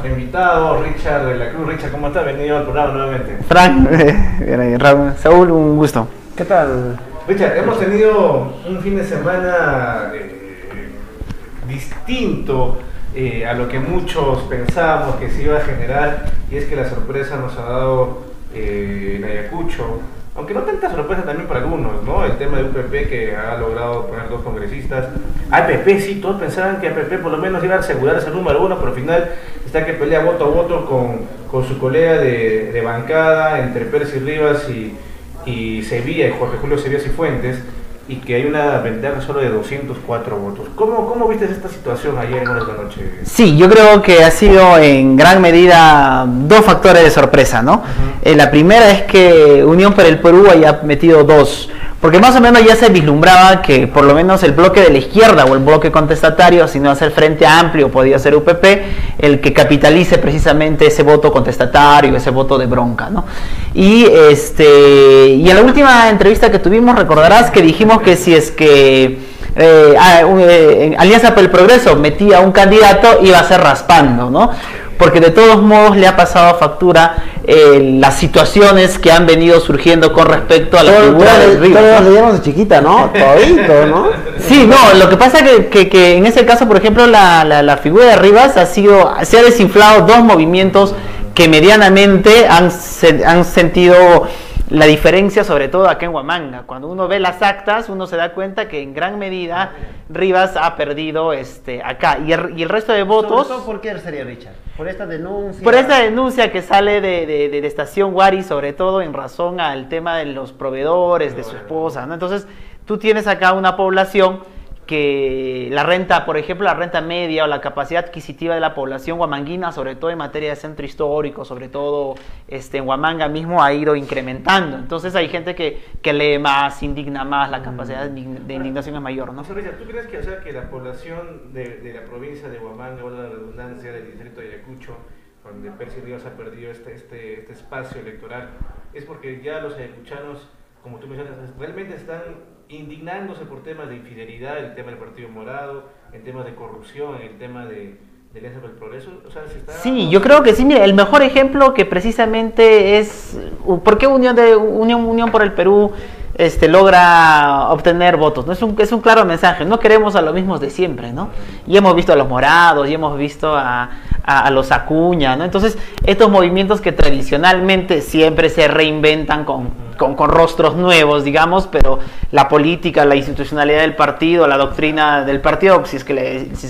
nuestro invitado, Richard de la Cruz. Richard, ¿cómo estás? Bienvenido al programa nuevamente. Frank, Saúl, un gusto. ¿Qué tal? Richard, hemos tenido un fin de semana distinto a lo que muchos pensábamos que se iba a generar, y es que la sorpresa nos ha dado en Ayacucho, aunque no tanta sorpresa también para algunos, ¿no? El tema de UPP, que ha logrado poner 2 congresistas. APP, sí, todos pensaban que APP por lo menos iba a asegurarse el número 1, pero al final está que pelea voto a voto con su colega de bancada entre Percy Rivas y Sevilla, y Jorge Julio Sevilla Cifuentes, y que hay una ventaja solo de 204 votos. ¿Cómo viste esta situación ayer en horas de la noche? Sí, yo creo que ha sido en gran medida 2 factores de sorpresa, ¿no? La primera es que Unión por el Perú haya metido 2, porque más o menos ya se vislumbraba que por lo menos el bloque de la izquierda o el bloque contestatario, si no hace el Frente Amplio, podía ser UPP, el que capitalice precisamente ese voto contestatario, ese voto de bronca, ¿no? Y en la última entrevista que tuvimos, recordarás que dijimos que si es que Alianza por el Progreso metía un candidato, iba a ser raspando, ¿no? Porque de todos modos le ha pasado factura las situaciones que han venido surgiendo con respecto a la figura de Rivas. Todos lo veíamos de chiquita, ¿no? Todito, ¿no? Sí, no, lo que pasa es que en ese caso, por ejemplo, la figura de Rivas se ha desinflado 2 movimientos que medianamente han sentido la diferencia, sobre todo acá en Huamanga. Cuando uno ve las actas, uno se da cuenta que en gran medida Rivas ha perdido acá. Y el resto de votos... ¿Sobre todo por qué sería, Richard? ¿Por esta denuncia? Por esta denuncia que sale de Estación Guari, sobre todo en razón al tema de los proveedores, de su esposa, ¿no? Entonces, tú tienes acá una población que la renta, por ejemplo, la renta media o la capacidad adquisitiva de la población huamanguina, sobre todo en materia de centro histórico, sobre todo en Huamanga mismo, ha ido incrementando. Entonces hay gente que lee más, indigna más, la capacidad de indignación es mayor, ¿no? Richard, ¿tú crees que la población de la provincia de Huamanga, o la redundancia del distrito de Ayacucho, donde Percy Rivas ha perdido este espacio electoral, es porque ya los ayacuchanos, como tú mencionas, realmente están indignándose por temas de infidelidad, el tema del Partido Morado, el tema de corrupción, el tema de Alianza por el Progreso? O sea, sí, yo creo que sí. Mira, el mejor ejemplo que precisamente es por qué Unión por el Perú logra obtener votos, ¿no? Es un claro mensaje. No queremos a los mismos de siempre, ¿no? Y hemos visto a los morados, y hemos visto a los Acuña, ¿no? Entonces, estos movimientos que tradicionalmente siempre se reinventan con rostros nuevos, digamos, pero la política, la institucionalidad del partido, la doctrina del partido, si es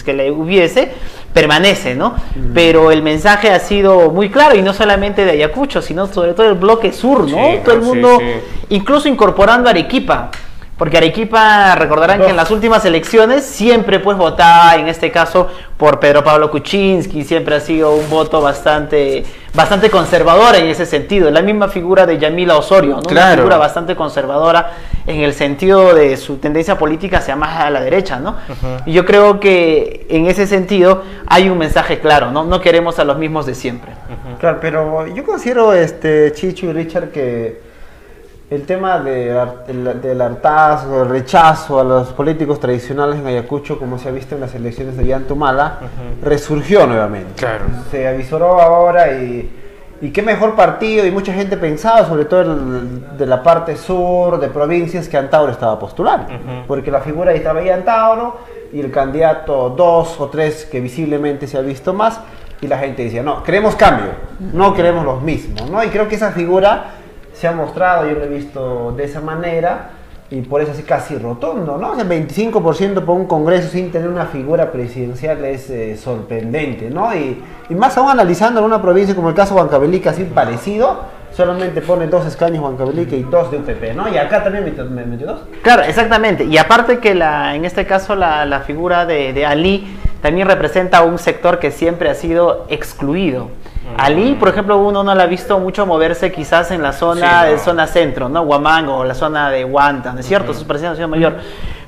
que le hubiese, permanece, ¿no? Pero el mensaje ha sido muy claro, y no solamente de Ayacucho, sino sobre todo del bloque sur, ¿no? Sí, todo el mundo, incluso incorporando a Arequipa, porque Arequipa, recordarán que en las últimas elecciones siempre pues votaba, en este caso, por Pedro Pablo Kuczynski, siempre ha sido un voto bastante conservadora en ese sentido. La misma figura de Yamila Osorio, ¿no? Claro. Una figura bastante conservadora en el sentido de su tendencia política hacia más a la derecha, ¿no? Y yo creo que en ese sentido hay un mensaje claro, ¿no? No queremos a los mismos de siempre. Claro, pero yo considero, Chicho y Richard, que el tema del hartazgo, el rechazo a los políticos tradicionales en Ayacucho, como se ha visto en las elecciones de Ollantumala, resurgió nuevamente. Claro. Se avisoró ahora y qué mejor partido, y mucha gente pensaba, sobre todo de la parte sur, de provincias, que Antauro estaba postulando. Porque la figura ahí estaba ahí Antauro, y el candidato 2 o 3 que visiblemente se ha visto más, y la gente decía, no, queremos cambio, no queremos los mismos, ¿no? Y creo que esa figura se ha mostrado, yo lo he visto de esa manera, y por eso así casi rotundo, ¿no? O sea, 25% por un congreso sin tener una figura presidencial es sorprendente, ¿no? Y más aún analizando en una provincia como el caso de Huancavelica, así parecido, solamente pone 2 escaños Huancavelica y 2 de UPP, ¿no? Y acá también metió 2. Claro, exactamente. Y aparte que en este caso la figura de Ali también representa un sector que siempre ha sido excluido. Ali, por ejemplo, uno no la ha visto mucho moverse quizás en la zona, zona centro, ¿no? Huamanga o la zona de Huanta, ¿no es cierto? Su presencia ha sido mayor.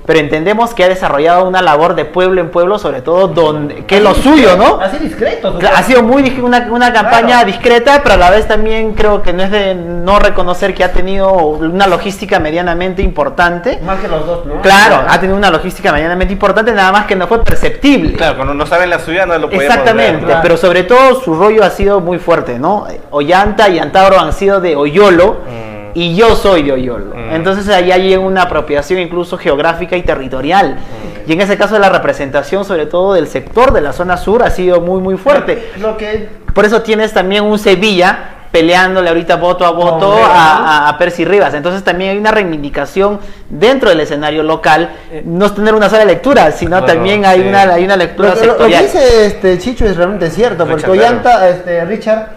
pero entendemos que ha desarrollado una labor de pueblo en pueblo, sobre todo donde, que es lo suyo, ¿no? Así discreto. Ha sido una campaña discreta, pero a la vez también creo que no es de no reconocer que ha tenido una logística medianamente importante. Más que los dos, ¿no? Claro, ha tenido una logística medianamente importante, nada más que no fue perceptible. Claro, cuando no saben la suya no lo podemos Exactamente, ver, claro. pero sobre todo su rollo ha sido muy fuerte, ¿no? Ollanta y Antauro han sido de Oyolo y yo soy de Oyolo. Entonces ahí hay una apropiación incluso geográfica y territorial. Y en ese caso la representación sobre todo del sector de la zona sur ha sido muy muy fuerte. Lo que Por eso tienes también un Sevilla peleándole ahorita voto a voto Hombre, a Percy Rivas. Entonces también hay una reivindicación dentro del escenario local, no es tener una sola lectura, sino Claro, también hay, sí. hay una lectura Lo que sectorial. dice Chicho es realmente cierto, porque Richard, Ollanta, Richard,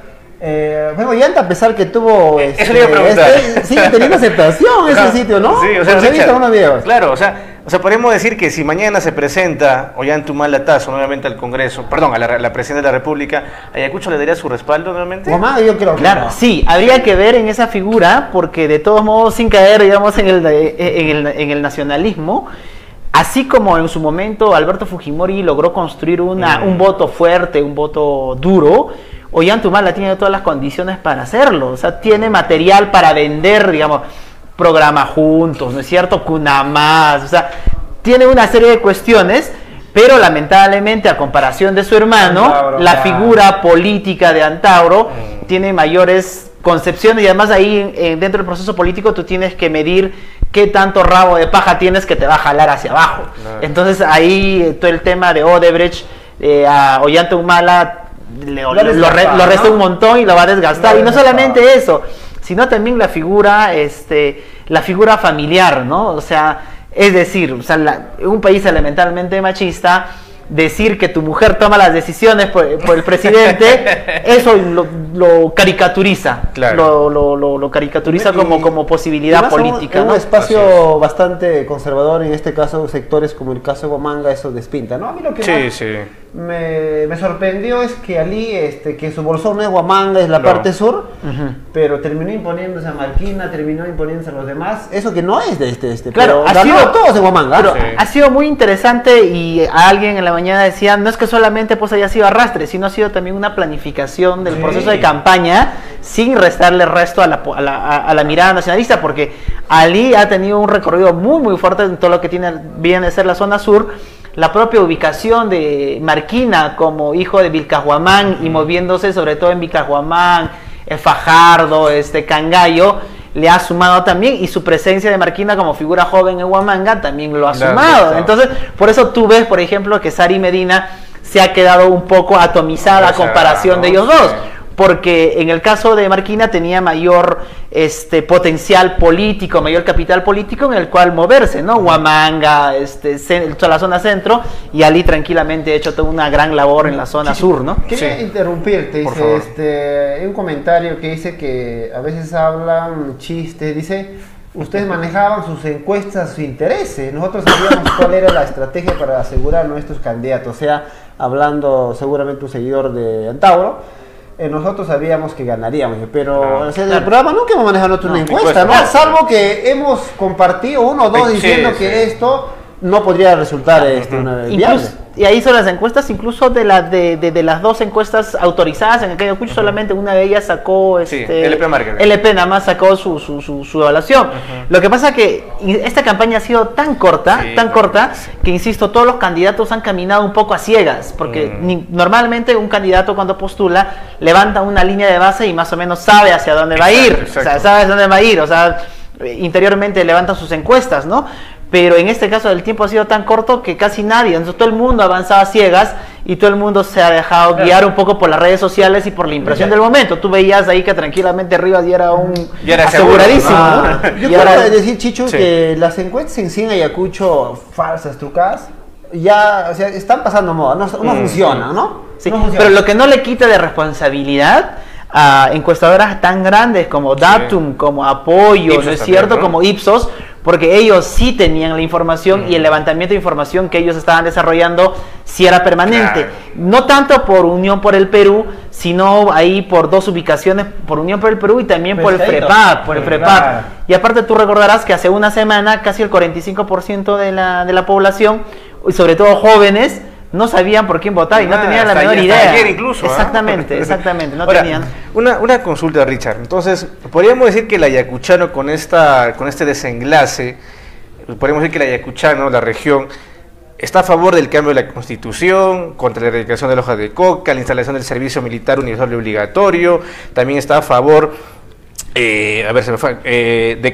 bueno, Ollanta, a pesar que tuvo eso le iba a preguntar. sigue teniendo aceptación ese Ajá. sitio, ¿no? Sí, o sea, Porque se ha visto Richard, unos videos. claro, o sea, podemos decir que si mañana se presenta Ollanta Humala Tazo nuevamente al Congreso, perdón, a la Presidencia de la República, ¿Ayacucho le daría su respaldo nuevamente? Mamá, yo creo que Claro, no. sí, habría que ver en esa figura, porque de todos modos, sin caer, digamos, en el nacionalismo, así como en su momento Alberto Fujimori logró construir un voto fuerte, un voto duro, Ollanta Humala tiene todas las condiciones para hacerlo, o sea, tiene material para vender, digamos, programa juntos, ¿no es cierto? Cunamás, o sea, tiene una serie de cuestiones, pero lamentablemente a comparación de su hermano, Antauro, la claro. figura política de Antauro tiene mayores concepciones y además ahí dentro del proceso político tú tienes que medir qué tanto rabo de paja tienes que te va a jalar hacia abajo. Claro. Entonces ahí todo el tema de Odebrecht a Ollanta Humala lo resta un montón y lo va a desgastar. Y no solamente eso, sino también la figura familiar, ¿no? O sea, es decir, o sea, en un país elementalmente machista, decir que tu mujer toma las decisiones por el presidente, eso lo caricaturiza, Claro. lo caricaturiza como posibilidad Además, política, un ¿no? espacio bastante conservador, en este caso sectores como el caso de Huamanga, eso despinta, ¿no? A mí lo que más Sí. me sorprendió es que Ali, que su bolsón no es Huamanga, es la No. parte sur, Ujú. pero terminó imponiéndose a Marquina, terminó imponiéndose a los demás, eso que no es de Claro, pero ganó a todos en Huamanga. pero Sí. ha sido muy interesante y a alguien en la mañana decía, no es que solamente pues haya sido arrastre, sino ha sido también una planificación del Sí. proceso de campaña sin restarle resto a la mirada nacionalista, porque Ali ha tenido un recorrido muy muy fuerte en todo lo que viene a ser la zona sur. La propia ubicación de Marquina como hijo de Vilcahuamán y moviéndose sobre todo en Vilcahuamán, Fajardo, Cangallo, le ha sumado también, y su presencia de Marquina como figura joven en Huamanga también lo ha Claro, sumado. claro. Entonces, por eso tú ves, por ejemplo, que Sari Medina se ha quedado un poco atomizada a comparación de ellos dos. Porque en el caso de Marquina tenía mayor potencial político, mayor capital político en el cual moverse, ¿no? Huamanga, toda la zona centro, y Ali tranquilamente ha hecho toda una gran labor en la zona sur, ¿no? Quería Sí. interrumpirte, Por dice, un comentario que dice que a veces hablan chistes, dice, ustedes manejaban sus encuestas, sus intereses, nosotros sabíamos cuál era la estrategia para asegurar nuestros candidatos, o sea, hablando seguramente un seguidor de Antauro, nosotros sabíamos que ganaríamos, pero Claro. o sea, en el programa nunca hemos manejado nosotros una encuesta, ¿no? encuesta. Salvo que hemos compartido uno o dos Sí, diciendo sí. que esto no podría resultar una viable. Incluso, y ahí son las encuestas, incluso de las dos encuestas autorizadas en el Ayacucho, solamente una de ellas sacó Sí, LP Marketing. LP nada más sacó su evaluación. Lo que pasa que esta campaña ha sido tan corta, que insisto, todos los candidatos han caminado un poco a ciegas, porque normalmente un candidato cuando postula levanta una línea de base y más o menos sabe hacia dónde va a ir, Exacto. o sea, sabe hacia dónde va a ir, o sea, interiormente levanta sus encuestas, ¿no? Pero en este caso el tiempo ha sido tan corto que casi nadie, entonces todo el mundo avanzaba a ciegas y todo el mundo se ha dejado guiar un poco por las redes sociales y por la impresión del momento. Tú veías ahí que tranquilamente Rivas ya era Ya era aseguradísimo, seguro, ¿no? Yo Y quiero ahora- decir, Chicho, Sí. que las encuestas en sí en Ayacucho, falsas, trucadas, ya, o sea, están pasando moda, no funcionan, ¿no? Sí, No funcionan. pero lo que no le quita de responsabilidad a encuestadoras tan grandes como Datum, como Apoyo, Ipsos ¿no es también, cierto? ¿no? Como Ipsos, porque ellos sí tenían la información y el levantamiento de información que ellos estaban desarrollando sí era permanente. Claro. No tanto por Unión por el Perú, sino ahí por dos ubicaciones, por Unión por el Perú y también por el Pescadito. FREPAP, por el FREPAP. Claro. Y aparte tú recordarás que hace una semana casi el 45% de la población, y sobre todo jóvenes, no sabían por quién votar y no tenían la hasta menor hasta idea. ayer incluso, ¿ah? Exactamente, exactamente, no Ahora, tenían. Una consulta, Richard. Entonces, podríamos decir que el ayacuchano con este desenlace, podríamos decir que el ayacuchano, la región, está a favor del cambio de la Constitución, contra la erradicación de la hoja de coca, la instalación del servicio militar universal y obligatorio, también está a favor de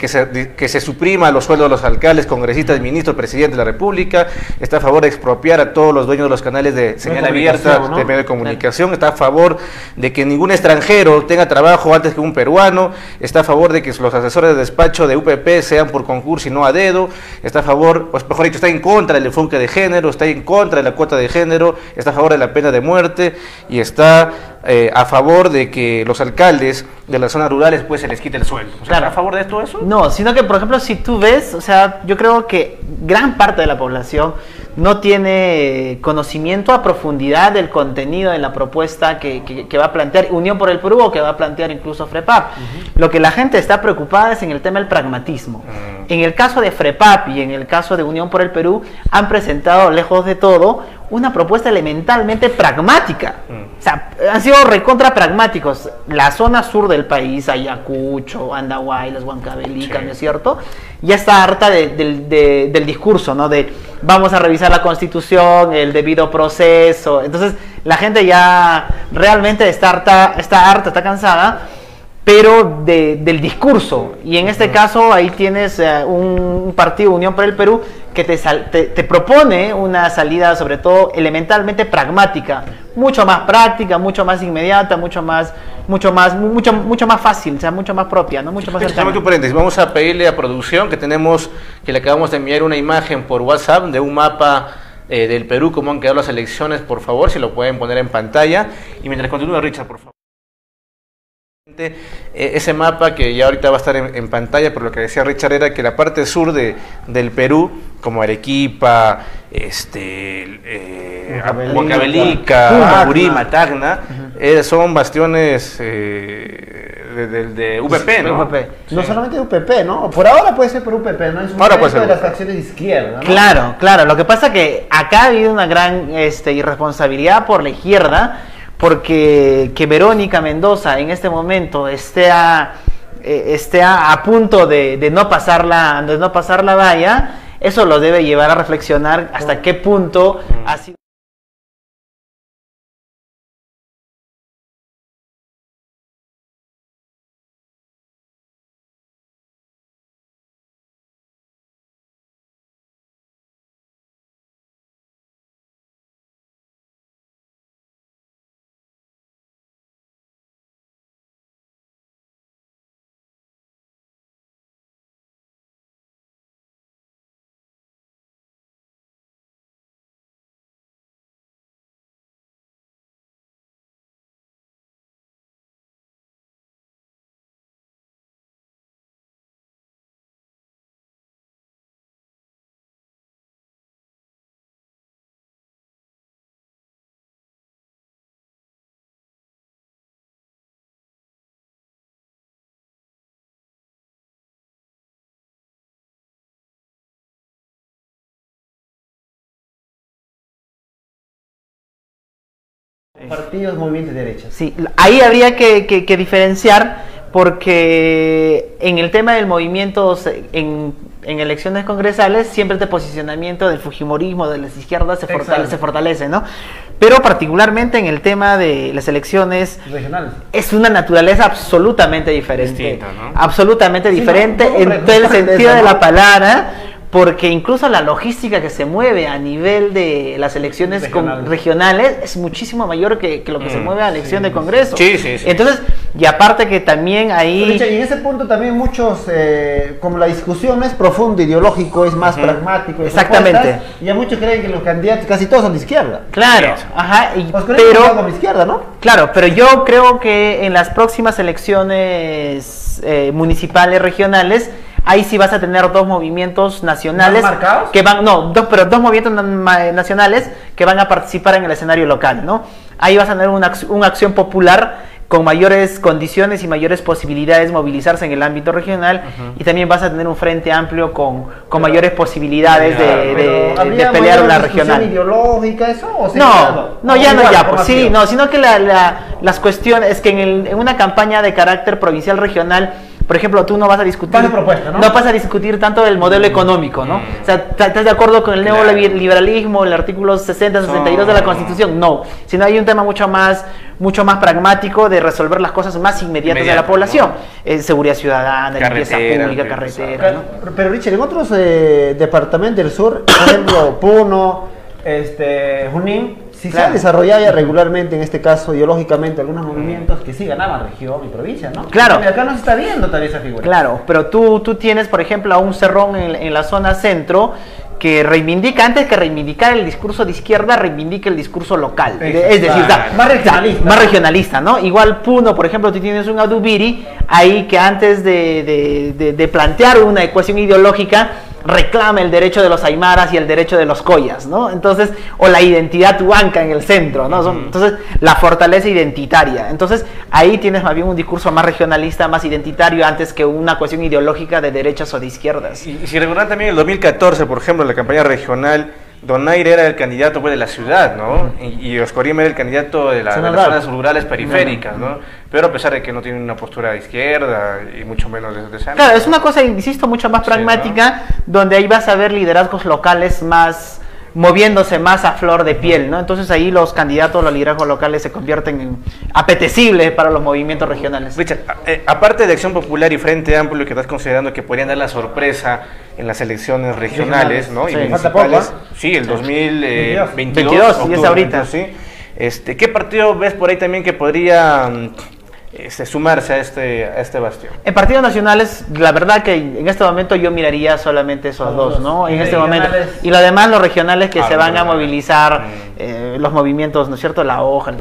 que se suprima los sueldos de los alcaldes, congresistas, ministros, presidente de la República, está a favor de expropiar a todos los dueños de los canales de señal abierta, ¿no? de medio de comunicación, está a favor de que ningún extranjero tenga trabajo antes que un peruano, está a favor de que los asesores de despacho de UPP sean por concurso y no a dedo, está a favor, o mejor dicho, está en contra del enfoque de género, está en contra de la cuota de género, está a favor de la pena de muerte y está a favor de que los alcaldes de las zonas rurales pues se les quite el sueldo. O sea, Claro. ¿está a favor de todo eso? No, sino que, por ejemplo, si tú ves, o sea, yo creo que gran parte de la población no tiene conocimiento a profundidad del contenido de la propuesta que va a plantear Unión por el Perú o que va a plantear incluso FREPAP. Lo que la gente está preocupada es en el tema del pragmatismo. En el caso de FREPAP y en el caso de Unión por el Perú, han presentado, lejos de todo, una propuesta elementalmente pragmática. O sea, han sido recontra pragmáticos. La zona sur del país, Ayacucho, Andahuaylas, Huancavelica, Sí. ¿no es cierto? Ya está harta del discurso, ¿no? De vamos a revisar la Constitución, el debido proceso. Entonces, la gente ya realmente está harta, está cansada, pero del discurso. Y en este caso, ahí tienes un partido, Unión por el Perú, que te propone una salida, sobre todo, elementalmente pragmática, mucho más práctica, mucho más inmediata, mucho más fácil, o sea, mucho más propia, ¿no? Mucho más cercana. Solamente un paréntesis, vamos a pedirle a producción que le acabamos de enviar una imagen por WhatsApp de un mapa del Perú, cómo han quedado las elecciones, por favor, si lo pueden poner en pantalla. Y mientras continúa Richard, por favor. Ese mapa que ya ahorita va a estar en pantalla, por lo que decía Richard, era que la parte sur del Perú, como Arequipa, Huancavelica, Apurímac, Tacna, son bastiones de UPP, ¿no? UPP. No solamente de UPP, ¿no? Por ahora puede ser por UPP, ¿no? En su Ahora puede momento ser de las UPP. facciones de izquierda, ¿no? Claro, claro. Lo que pasa es que acá ha habido una gran irresponsabilidad por la izquierda, porque que Verónica Mendoza en este momento esté a punto de no pasar la valla, eso lo debe llevar a reflexionar hasta qué punto ha sido. Partidos, movimientos de derecha. Sí, ahí habría que diferenciar, porque en el tema del movimiento en elecciones congresales siempre este posicionamiento del fujimorismo, de las izquierdas se fortalece, ¿no? Pero particularmente en el tema de las elecciones Regionales. es una naturaleza absolutamente diferente. Distinta, ¿no? Absolutamente Sí, diferente no, en todo el esa, sentido de ¿no? la palabra, porque incluso la logística que se mueve a nivel de las elecciones regionales es muchísimo mayor que lo que se mueve a la elección de Congreso. Sí, sí, sí. Entonces, y aparte que también ahí... Richard, y en ese punto también muchos, como la discusión no es profundo, ideológico, es más pragmático. Exactamente. propuestas, Y ya muchos creen que los candidatos casi todos son de izquierda. Claro, ajá, Pues creen que pero... son como izquierda, ¿no? Claro, pero yo creo que en las próximas elecciones municipales, regionales, ahí sí vas a tener dos movimientos nacionales ¿Más marcados? que van, no, dos movimientos nacionales que van a participar en el escenario local, ¿no? Ahí vas a tener una acción popular con mayores condiciones y mayores posibilidades de movilizarse en el ámbito regional, y también vas a tener un frente amplio con mayores posibilidades de pelear una regional. Ideológica eso? ¿O No, sino que las cuestiones, es que en una campaña de carácter provincial regional, por ejemplo, tú no vas a discutir, no vas a discutir tanto el modelo económico, ¿no? O sea, ¿estás de acuerdo con el neoliberalismo, el artículo 60, 62 de la Constitución? No, sino hay un tema mucho más pragmático de resolver las cosas más inmediatas de la población. ¿No? Seguridad ciudadana, limpieza pública, carretera, ¿no? Pero Richard, en otros departamentos del sur, por ejemplo, Puno, Junín, se ha desarrollado ya regularmente, en este caso ideológicamente, algunos movimientos que sí ganaban región y provincia, ¿no? Claro. Pero acá no se está viendo todavía esa figura. Claro, pero tú tienes, por ejemplo, a un Cerrón en la zona centro que reivindica, antes que reivindicar el discurso de izquierda, reivindica el discurso local. Es decir, más regionalista, ¿no? Igual Puno, por ejemplo, tú tienes un Adubiri ahí que antes de plantear una ecuación ideológica, reclama el derecho de los aymaras y el derecho de los collas, ¿no? Entonces, o la identidad huanca en el centro, ¿no? Entonces, la fortaleza identitaria. Entonces, ahí tienes más bien un discurso más regionalista, más identitario, antes que una cuestión ideológica de derechas o de izquierdas. Y si recuerdan también el 2014, por ejemplo, la campaña regional, Donaire era el candidato de la ciudad, ¿no? Y Oscorima era el candidato de las zonas rurales periféricas, ¿no? Pero a pesar de que no tiene una postura de izquierda y mucho menos de esa. Claro, es una cosa, insisto, mucho más pragmática, ¿no? Donde ahí vas a ver liderazgos locales más moviéndose más a flor de piel, ¿no? Entonces ahí los candidatos, los liderazgos locales se convierten en apetecibles para los movimientos regionales. Richard, aparte de Acción Popular y Frente Amplio, que estás considerando que podrían dar la sorpresa en las elecciones regionales, ¿no? Sí. Y municipales, sí, el 2022 y es ahorita. ¿Sí? ¿Qué partido ves por ahí también que podría sumarse a este bastión? En partidos nacionales, la verdad que en este momento yo miraría solamente esos dos, ¿no? En este momento. Y lo demás, los regionales que se van a movilizar, los movimientos, ¿no es cierto? La hoja,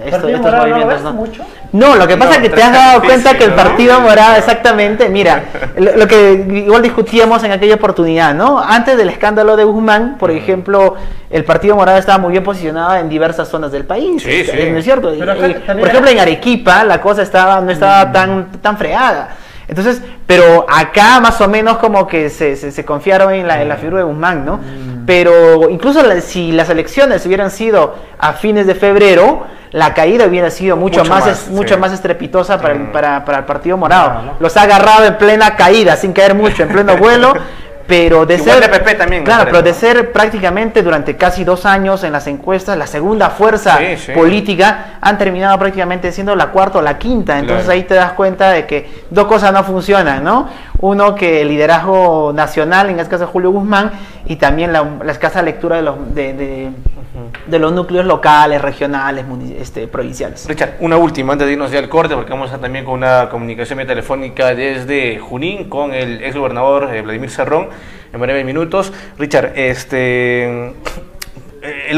estos movimientos, ¿no? Mucho? No, lo que pasa es que te has dado cuenta que el Partido Morado, exactamente, mira, lo que igual discutíamos en aquella oportunidad, ¿no? Antes del escándalo de Guzmán, por ejemplo, el Partido Morado estaba muy bien posicionado en diversas zonas del país, sí. ¿no es cierto? Pero por ejemplo, en Arequipa la cosa no estaba tan fregada. Entonces, pero acá más o menos como que se confiaron en la figura de Guzmán, ¿no? Pero incluso si las elecciones hubieran sido a fines de febrero, la caída hubiera sido mucho más estrepitosa para el Partido Morado. ¿No? Los ha agarrado en plena caída, sin caer mucho, en pleno vuelo. Pero de igual ser, de PP también, claro, pero de ser prácticamente durante casi 2 años en las encuestas la segunda fuerza política, han terminado prácticamente siendo la cuarta o la quinta. Entonces ahí te das cuenta de que dos cosas no funcionan, ¿no? Uno, que el liderazgo nacional, en este caso Julio Guzmán, y también la escasa lectura de los núcleos locales, regionales, provinciales. Richard, una última antes de irnos ya al corte, porque vamos a también con una comunicación vía telefónica desde Junín con el ex gobernador Vladimir Cerrón en breve minutos. Richard, el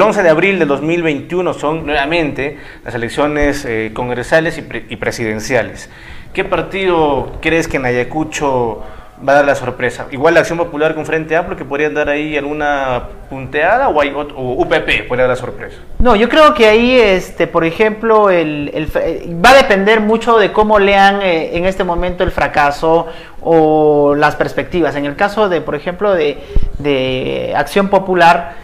11 de abril del 2021 son nuevamente las elecciones congresales y presidenciales. ¿Qué partido crees que en Ayacucho va a dar la sorpresa? Igual la Acción Popular con Frente Amplio, que podrían dar ahí alguna punteada, o UPP podría dar la sorpresa. No, yo creo que ahí, por ejemplo, va a depender mucho de cómo lean en este momento el fracaso o las perspectivas. En el caso de, por ejemplo, de Acción Popular,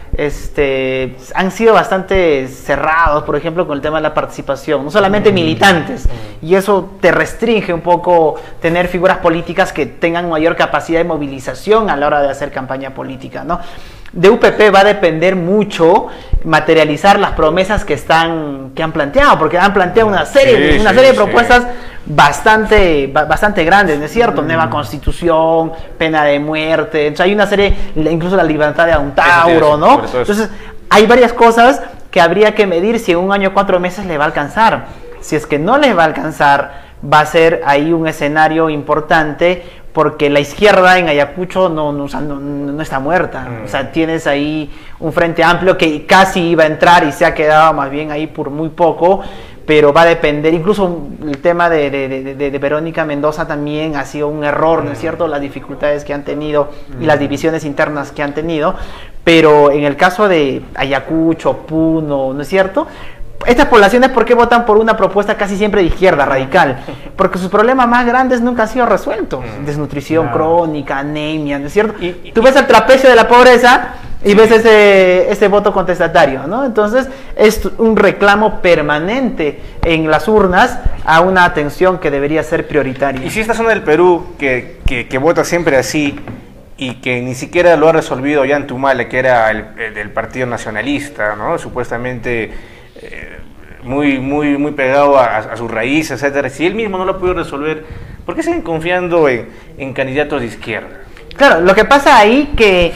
han sido bastante cerrados, por ejemplo, con el tema de la participación, no solamente militantes, y eso te restringe un poco tener figuras políticas que tengan mayor capacidad de movilización a la hora de hacer campaña política, ¿no? De UPP va a depender mucho materializar las promesas que han planteado, porque han planteado una serie de propuestas bastante grandes, ¿no es cierto? Nueva constitución, pena de muerte, entonces hay una serie, incluso la libertad de Antauro, ¿no? Entonces hay varias cosas que habría que medir si en 1 año 4 meses le va a alcanzar. Si es que no les va a alcanzar, va a ser ahí un escenario importante, porque la izquierda en Ayacucho no está muerta. O sea, tienes ahí un Frente Amplio que casi iba a entrar y se ha quedado más bien ahí por muy poco, pero va a depender, incluso el tema de Verónica Mendoza también ha sido un error, ¿no es cierto? Las dificultades que han tenido y las divisiones internas que han tenido, pero en el caso de Ayacucho, Puno, ¿no es cierto? Estas poblaciones, ¿por qué votan por una propuesta casi siempre de izquierda, radical? Porque sus problemas más grandes nunca han sido resueltos. Desnutrición crónica, anemia, ¿no es cierto? Tú ves el trapecio de la pobreza y ves ese voto contestatario, ¿no? Entonces, es un reclamo permanente en las urnas a una atención que debería ser prioritaria. Y si esta zona del Perú, que vota siempre así, y que ni siquiera lo ha resolvido Ollantumala, que era del Partido Nacionalista, ¿no? Supuestamente muy pegado a sus raíces, etcétera. Si él mismo no lo pudo resolver, ¿por qué siguen confiando en candidatos de izquierda? Claro, lo que pasa ahí que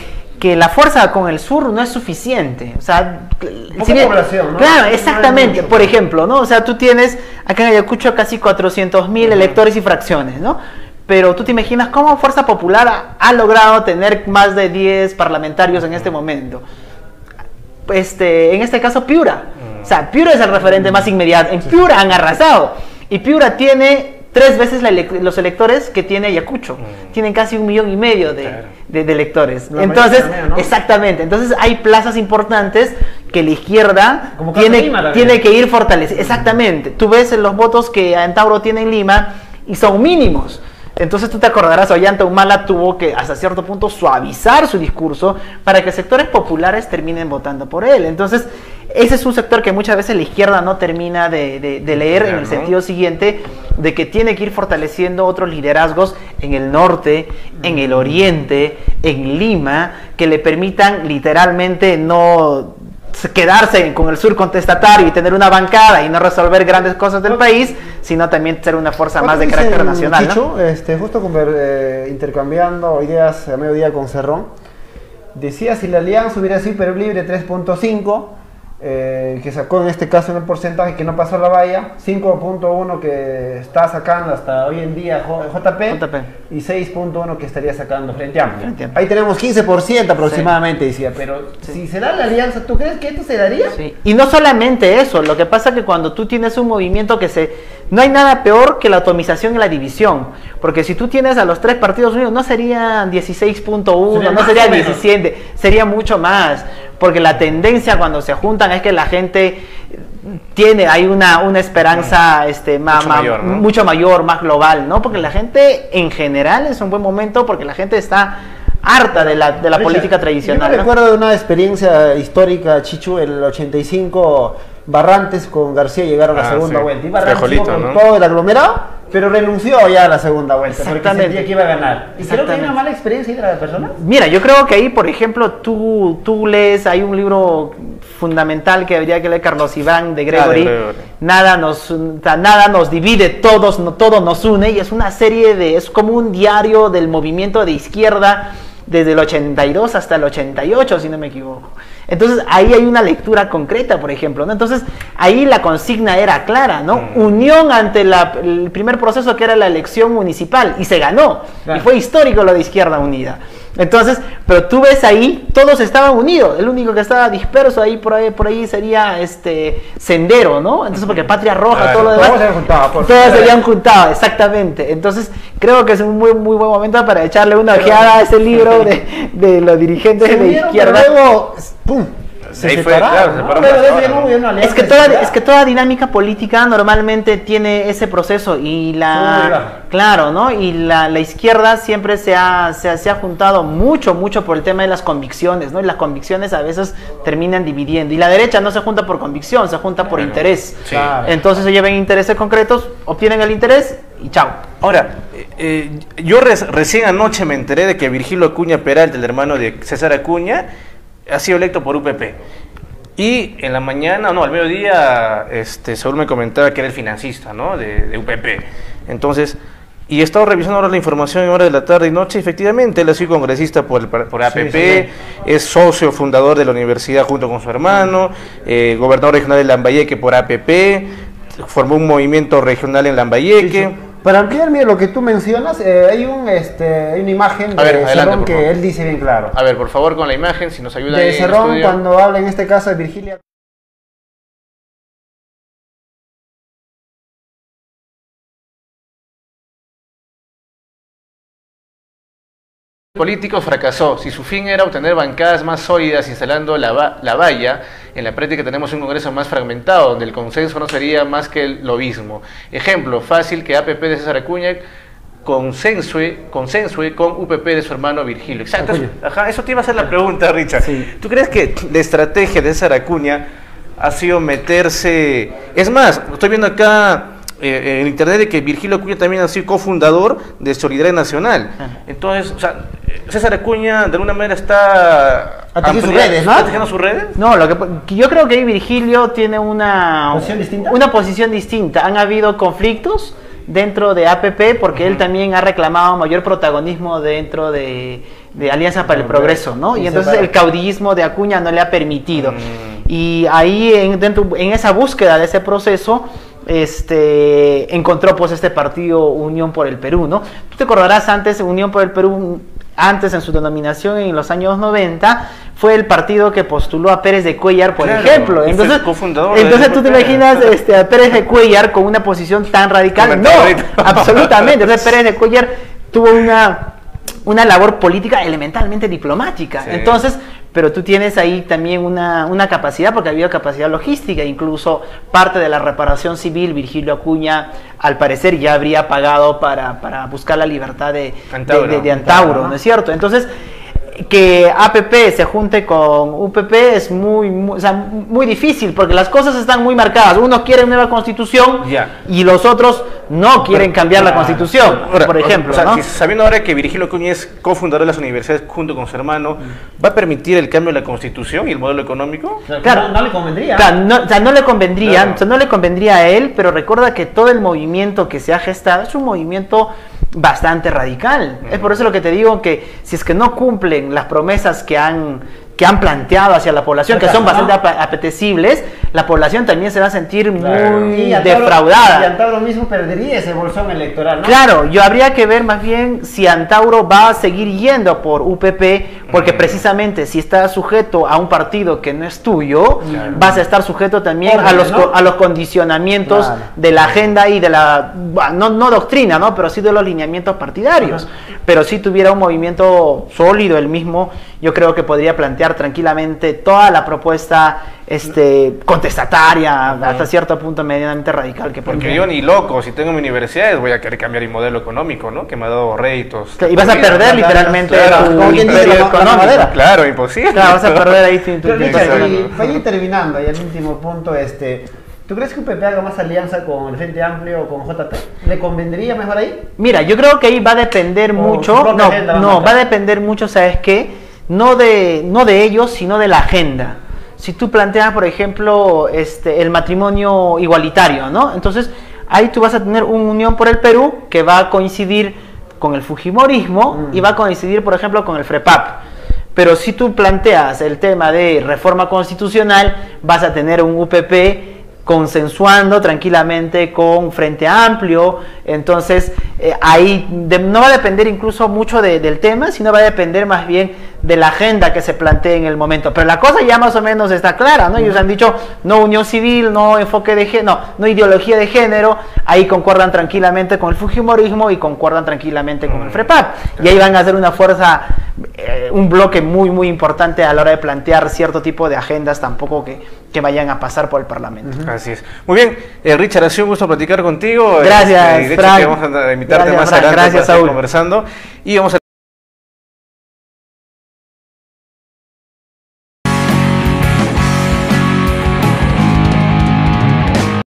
la fuerza con el sur no es suficiente. O sea, población, ¿no? Claro, exactamente. No, por ejemplo, ¿no? O sea, tú tienes acá en Ayacucho casi 400.000 electores y fracciones, ¿no? Pero tú te imaginas cómo Fuerza Popular ha logrado tener más de 10 parlamentarios en este momento. En este caso Piura. O sea, Piura es el referente más inmediato. En Piura han arrasado. Y Piura tiene 3 veces los electores que tiene Ayacucho. Tienen casi 1,5 millones de electores. Entonces, también, ¿no? Exactamente. Entonces hay plazas importantes que la izquierda tiene que ir fortaleciendo. Exactamente. Tú ves los votos que Antauro tiene en Lima y son mínimos. Entonces tú te acordarás, Ollanta Humala tuvo que hasta cierto punto suavizar su discurso para que sectores populares terminen votando por él. Entonces ese es un sector que muchas veces la izquierda no termina de leer, en el sentido siguiente de que tiene que ir fortaleciendo otros liderazgos en el norte, en el oriente, en Lima, que le permitan literalmente no quedarse con el sur contestatario y tener una bancada y no resolver grandes cosas del país, sino también ser una fuerza más de carácter nacional, Chicho, ¿no? Justo intercambiando ideas a mediodía con Cerrón, decía si la alianza hubiera sido Perú Libre 3.5, que sacó en este caso en el porcentaje que no pasó la valla, 5.1 que está sacando hasta hoy en día JP. Y 6.1 que estaría sacando Frente Amplio. Ahí tenemos 15% aproximadamente, decía, pero si se da la alianza, ¿tú crees que esto se daría? Sí. Y no solamente eso, lo que pasa es que cuando tú tienes un movimiento no hay nada peor que la atomización y la división, porque si tú tienes a los 3 partidos unidos, no serían 16.1, no sería 17, sería mucho más, porque la tendencia cuando se juntan es que la gente hay una esperanza mucho mayor, más global, ¿no? Porque la gente en general es un buen momento porque la gente está harta de la política tradicional. Yo recuerdo de una experiencia histórica, Chichu, el 85, Barrantes con García llegaron a la segunda vuelta. Y Barrantes con todo el aglomerado, pero renunció ya a la segunda vuelta porque sentía que iba a ganar. ¿Y creo que hay una mala experiencia de la persona? Mira, yo creo que ahí, por ejemplo, tú lees, hay un libro fundamental que habría que leer, Carlos Iván de Gregory, nada nos divide, todo nos une, y es una serie es como un diario del movimiento de izquierda desde el 82 hasta el 88, si no me equivoco. Entonces ahí hay una lectura concreta, por ejemplo, ¿no? Entonces ahí la consigna era clara, ¿no? Unión ante el primer proceso, que era la elección municipal, y se ganó, y fue histórico lo de Izquierda Unida. Entonces, pero tú ves ahí, todos estaban unidos, el único que estaba disperso ahí por ahí sería Sendero, ¿no? Entonces, porque Patria Roja, todo lo demás, todos se habían juntado, exactamente. Entonces, creo que es un muy, muy buen momento para echarle una ojeada a ese libro de los dirigentes de izquierda. Luego, ¡pum! Es que toda dinámica política normalmente tiene ese proceso, y ¿no? Y la izquierda siempre se ha juntado mucho por el tema de las convicciones, ¿no? Y las convicciones a veces terminan dividiendo, y la derecha no se junta por convicción, se junta por interés. Sí. Entonces ellos ven intereses concretos, obtienen el interés y chao. Ahora, yo recién anoche me enteré de que Virgilio Acuña Peralta, el hermano de César Acuña, ha sido electo por UPP. Y en la mañana, al mediodía, Saúl me comentaba que era el financista, ¿no? de UPP. Entonces, y he estado revisando ahora la información en horas de la tarde y noche. Efectivamente, él ha sido congresista por APP, es socio fundador de la universidad junto con su hermano, gobernador regional de Lambayeque por APP, formó un movimiento regional en Lambayeque. Para ampliar, mira, lo que tú mencionas, hay una imagen de Cerrón que él dice bien claro. A ver, por favor, con la imagen, si nos ayuda. De Cerrón, cuando habla en este caso de Virgilia políticos fracasó. Si su fin era obtener bancadas más sólidas instalando la valla, en la práctica tenemos un Congreso más fragmentado, donde el consenso no sería más que el lobismo. Ejemplo fácil que APP de César Acuña consensue con UPP de su hermano Virgilio. Exacto. Ajá, eso te iba a hacer la pregunta, Richard. Sí. ¿Tú crees que la estrategia de César Acuña ha sido meterse? Es más, estoy viendo acá en internet de que Virgilio Acuña también ha sido cofundador de Solidaridad Nacional. Entonces, o sea, César Acuña de alguna manera está sus redes, ¿no? ¿Está sus redes? No, yo creo que ahí Virgilio tiene una posición distinta. Han habido conflictos dentro de APP porque él también ha reclamado mayor protagonismo dentro de Alianza para el Progreso, ¿no? Y entonces el caudillismo de Acuña no le ha permitido. Y ahí en esa búsqueda de ese proceso encontró pues este partido Unión por el Perú, ¿no? Tú te acordarás antes, Unión por el Perú, antes en su denominación en los años 90, fue el partido que postuló a Pérez de Cuéllar, por ejemplo. Entonces tú te imaginas a Pérez de Cuéllar con una posición tan radical. No, absolutamente. Entonces Pérez de Cuéllar tuvo una labor política elementalmente diplomática. Sí. Entonces, pero tú tienes ahí también una capacidad, porque había capacidad logística, incluso parte de la reparación civil, Virgilio Acuña, al parecer ya habría pagado para buscar la libertad de Antauro, ¿no es cierto? Entonces, que APP se junte con UPP es muy difícil, porque las cosas están muy marcadas. Uno quiere una nueva constitución y los otros no quieren cambiar la constitución, por ejemplo. O sea, ¿no? Sabiendo ahora que Virgilio Acuña es cofundador de las universidades junto con su hermano, ¿va a permitir el cambio de la constitución y el modelo económico? Claro, no le convendría. Claro, no le convendría, claro. No le convendría a él, pero recuerda que todo el movimiento que se ha gestado es un movimiento bastante radical. Es por eso lo que te digo, que si es que no cumplen las promesas que han planteado hacia la población, que son bastante apetecibles, la población también se va a sentir muy defraudada. Y Antauro mismo perdería ese bolsón electoral, ¿no? Claro, yo habría que ver más bien si Antauro va a seguir yendo por UPP, porque precisamente si está sujeto a un partido que no es tuyo, vas a estar sujeto también a los condicionamientos de la agenda y de la, no doctrina, ¿no? Pero sí de los lineamientos partidarios. Pero si tuviera un movimiento sólido el mismo, yo creo que podría plantear tranquilamente toda la propuesta contestataria, hasta cierto punto medianamente radical. Porque yo ni loco, si tengo mi universidad voy a querer cambiar mi modelo económico, ¿no? Que me ha dado réditos. Y vas a perder literalmente tu imperio económico. Claro, imposible. Claro, vas a perder ahí tu imperio. Para ir terminando, y el último punto, ¿tú crees que UPP haga más alianza con el Frente Amplio o con JP? ¿Le convendría mejor ahí? Mira, yo creo que ahí va a depender mucho. Va a depender mucho, ¿sabes qué? No de ellos, sino de la agenda. Si tú planteas, por ejemplo, el matrimonio igualitario, ¿no? Entonces, ahí tú vas a tener una Unión por el Perú que va a coincidir con el fujimorismo y va a coincidir, por ejemplo, con el FREPAP. Pero si tú planteas el tema de reforma constitucional, vas a tener un UPP consensuando tranquilamente con Frente Amplio. Entonces ahí no va a depender incluso mucho del tema, sino va a depender más bien de la agenda que se plantee en el momento. Pero la cosa ya más o menos está clara, ¿no? Ellos han dicho no unión civil, no enfoque de género, no ideología de género. Ahí concuerdan tranquilamente con el fujimorismo y concuerdan tranquilamente con el FREPAP. Y ahí van a hacer una fuerza, un bloque muy muy importante a la hora de plantear cierto tipo de agendas, tampoco que vayan a pasar por el Parlamento. Así es. Muy bien, Richard, ha sido un gusto platicar contigo. Gracias, de hecho, que vamos a invitarte más adelante para seguir conversando. Y vamos a